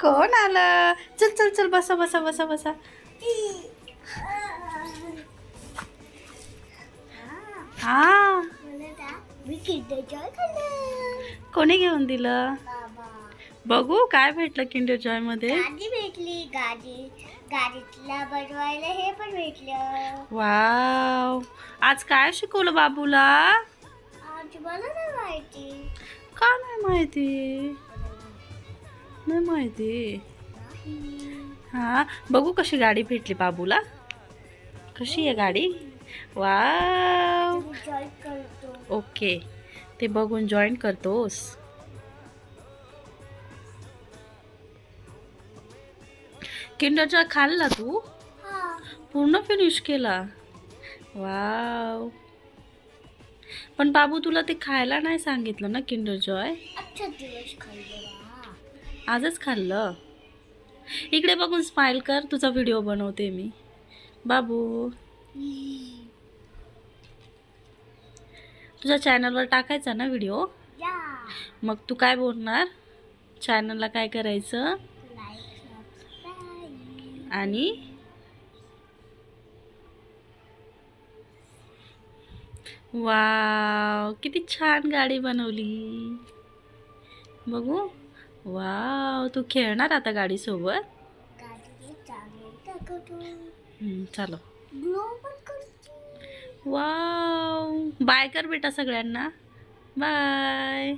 कोण आलं? चल चल चल, बसा बसा बसा बसा. हा, कोणी घेऊन दिलं? बघू काय भेटलं किंडर जॉय मध्ये. गाडी भेटली. गाडीतला बनवायला हे पण भेटलं. वाव, आज काय शिकवलं बाबूला? आज मला नाही माहिती. का नाही माहिती? नाही माहिती. हा, बघू कशी गाडी भेटली बाबूला. कशी आहे गाडी? वाव. जॉईन करतो. ओके, ते बघून जॉईन करतोस. किंडर जॉय खाल्ला तू? हा. पूर्ण फिनिश केला. वाव. पण बाबू तुला ते खायला नाही सांगितलं ना किंडर जॉय? अच्छा दिवस खाल्ला. आजच खाल्लं. इकडे बघून स्माइल कर, तुझा व्हिडिओ बनवते मी. बाबू, तुझ्या चॅनलवर टाकायचा ना व्हिडिओ? या. मग तू काय बोलणार? चॅनलला काय करायचं? Like subscribe. आणि वाव, किती छान गाडी बनवली. बघू. वाव, तू खेळणार आता गाडीसोबत? गाडीने चांगले टाकतो. चलो. ग्लो पण करतो. वाव, बाय कर बेटा सगळ्यांना. बाय.